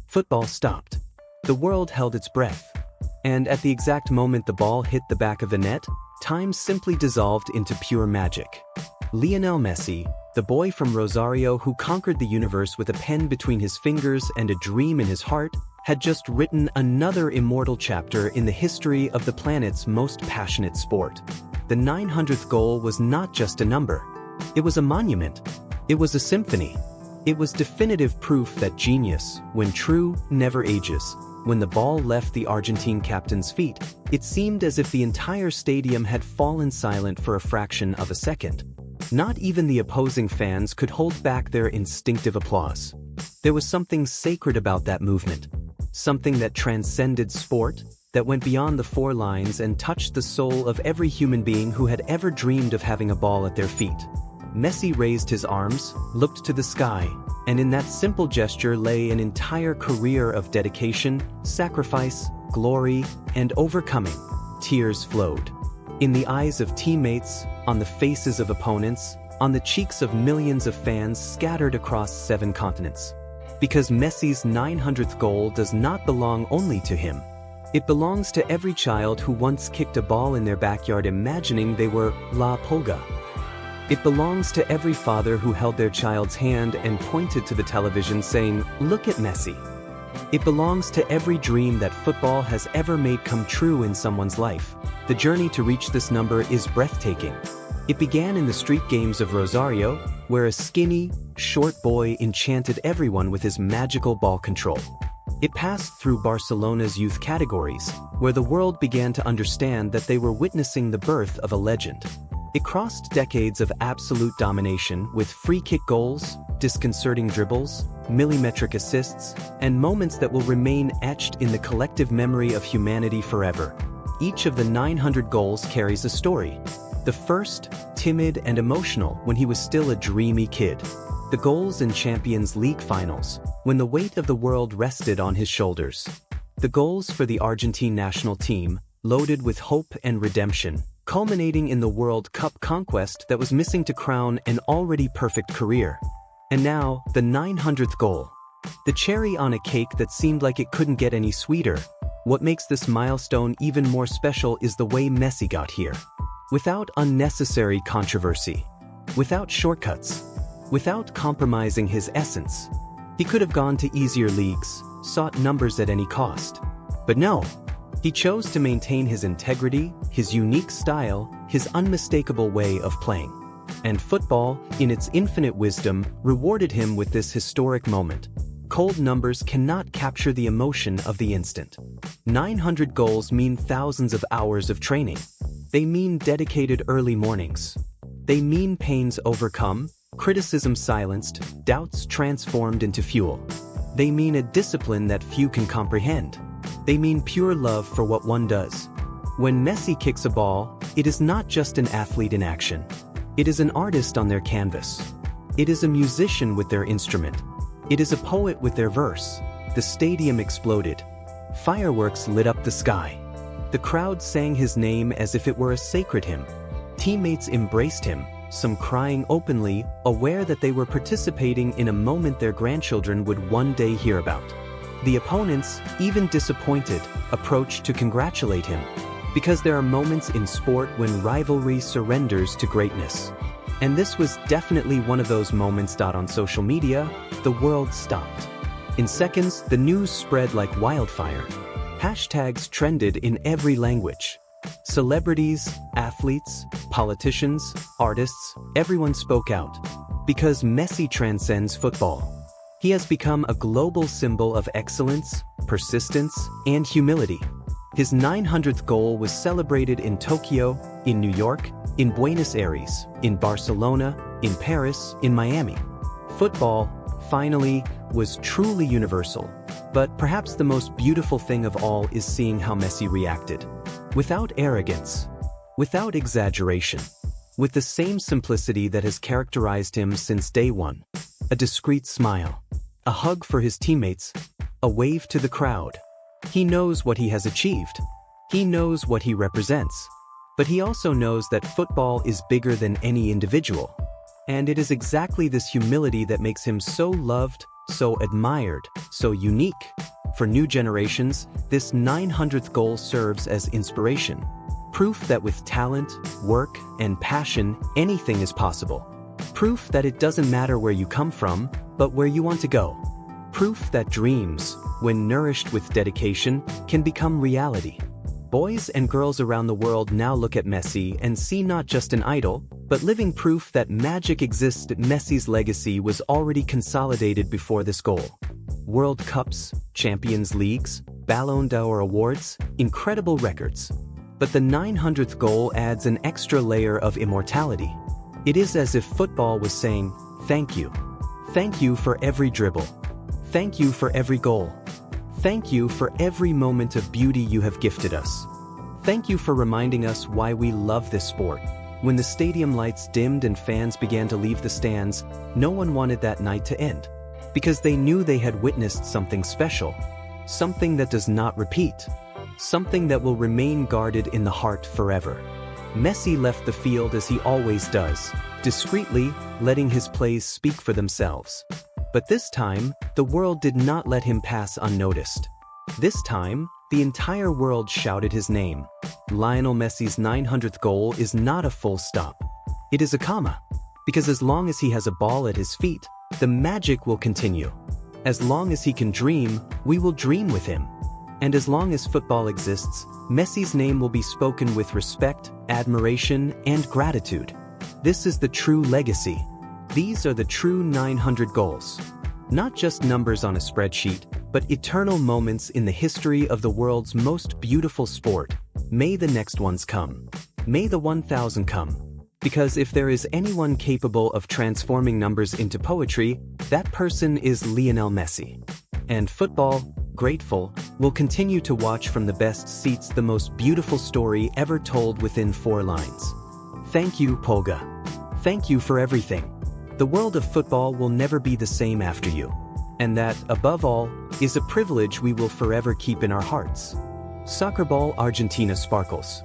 Football stopped. The world held its breath. And at the exact moment the ball hit the back of the net, time simply dissolved into pure magic. Lionel Messi, the boy from Rosario who conquered the universe with a pen between his fingers and a dream in his heart, had just written another immortal chapter in the history of the planet's most passionate sport. The 900th goal was not just a number. It was a monument. It was a symphony. It was definitive proof that genius, when true, never ages. When the ball left the Argentine captain's feet, it seemed as if the entire stadium had fallen silent for a fraction of a second. Not even the opposing fans could hold back their instinctive applause. There was something sacred about that movement. Something that transcended sport, that went beyond the four lines and touched the soul of every human being who had ever dreamed of having a ball at their feet. Messi raised his arms, looked to the sky, and in that simple gesture lay an entire career of dedication, sacrifice, glory, and overcoming. Tears flowed. In the eyes of teammates, on the faces of opponents, on the cheeks of millions of fans scattered across 7 continents. Because Messi's 900th goal does not belong only to him. It belongs to every child who once kicked a ball in their backyard imagining they were La Pulga. It belongs to every father who held their child's hand and pointed to the television saying, "Look at Messi." It belongs to every dream that football has ever made come true in someone's life. The journey to reach this number is breathtaking. It began in the street games of Rosario, where a skinny, short boy enchanted everyone with his magical ball control. It passed through Barcelona's youth categories, where the world began to understand that they were witnessing the birth of a legend. It crossed decades of absolute domination with free-kick goals, disconcerting dribbles, millimetric assists, and moments that will remain etched in the collective memory of humanity forever. Each of the 900 goals carries a story. The first, timid and emotional when he was still a dreamy kid. The goals in Champions League finals, when the weight of the world rested on his shoulders. The goals for the Argentine national team, loaded with hope and redemption, culminating in the World Cup conquest that was missing to crown an already perfect career. And now, the 900th goal. The cherry on a cake that seemed like it couldn't get any sweeter. What makes this milestone even more special is the way Messi got here. Without unnecessary controversy. Without shortcuts. Without compromising his essence. He could have gone to easier leagues, sought numbers at any cost. But no. He chose to maintain his integrity, his unique style, his unmistakable way of playing. And football, in its infinite wisdom, rewarded him with this historic moment. Cold numbers cannot capture the emotion of the instant. 900 goals mean thousands of hours of training. They mean dedicated early mornings. They mean pains overcome, criticism silenced, doubts transformed into fuel. They mean a discipline that few can comprehend. They mean pure love for what one does. When Messi kicks a ball, it is not just an athlete in action. It is an artist on their canvas. It is a musician with their instrument. It is a poet with their verse. The stadium exploded. Fireworks lit up the sky. The crowd sang his name as if it were a sacred hymn. Teammates embraced him, some crying openly, aware that they were participating in a moment their grandchildren would one day hear about. The opponents, even disappointed, approached to congratulate him. Because there are moments in sport when rivalry surrenders to greatness. And this was definitely one of those moments. On social media, the world stopped. In seconds, the news spread like wildfire. Hashtags trended in every language. Celebrities, athletes, politicians, artists, everyone spoke out. Because Messi transcends football. He has become a global symbol of excellence, persistence, and humility. His 900th goal was celebrated in Tokyo, in New York, in Buenos Aires, in Barcelona, in Paris, in Miami. Football, finally, was truly universal. But perhaps the most beautiful thing of all is seeing how Messi reacted. Without arrogance, without exaggeration, with the same simplicity that has characterized him since day one. A discreet smile, a hug for his teammates, a wave to the crowd. He knows what he has achieved. He knows what he represents. But he also knows that football is bigger than any individual. And it is exactly this humility that makes him so loved, so admired, so unique. For new generations, this 900th goal serves as inspiration. Proof that with talent, work, and passion, anything is possible. Proof that it doesn't matter where you come from, but where you want to go. Proof that dreams, when nourished with dedication, can become reality. Boys and girls around the world now look at Messi and see not just an idol, but living proof that magic exists. Messi's legacy was already consolidated before this goal. World Cups, Champions Leagues, Ballon d'Or awards, incredible records. But the 900th goal adds an extra layer of immortality. It is as if football was saying, "Thank you. Thank you for every dribble. Thank you for every goal. Thank you for every moment of beauty you have gifted us. Thank you for reminding us why we love this sport." When the stadium lights dimmed and fans began to leave the stands, no one wanted that night to end. Because they knew they had witnessed something special. Something that does not repeat. Something that will remain guarded in the heart forever. Messi left the field as he always does, discreetly, letting his plays speak for themselves. But this time, the world did not let him pass unnoticed. This time, the entire world shouted his name. Lionel Messi's 900th goal is not a full stop. It is a comma. Because as long as he has a ball at his feet, the magic will continue. As long as he can dream, we will dream with him. And as long as football exists, Messi's name will be spoken with respect, admiration, and gratitude. This is the true legacy. These are the true 900 goals. Not just numbers on a spreadsheet, but eternal moments in the history of the world's most beautiful sport. May the next ones come. May the 1000 come. Because if there is anyone capable of transforming numbers into poetry, that person is Lionel Messi. And football, grateful, will continue to watch from the best seats the most beautiful story ever told within 4 lines. Thank you, Polga. Thank you for everything. The world of football will never be the same after you. And that, above all, is a privilege we will forever keep in our hearts. Soccer ball Argentina sparkles.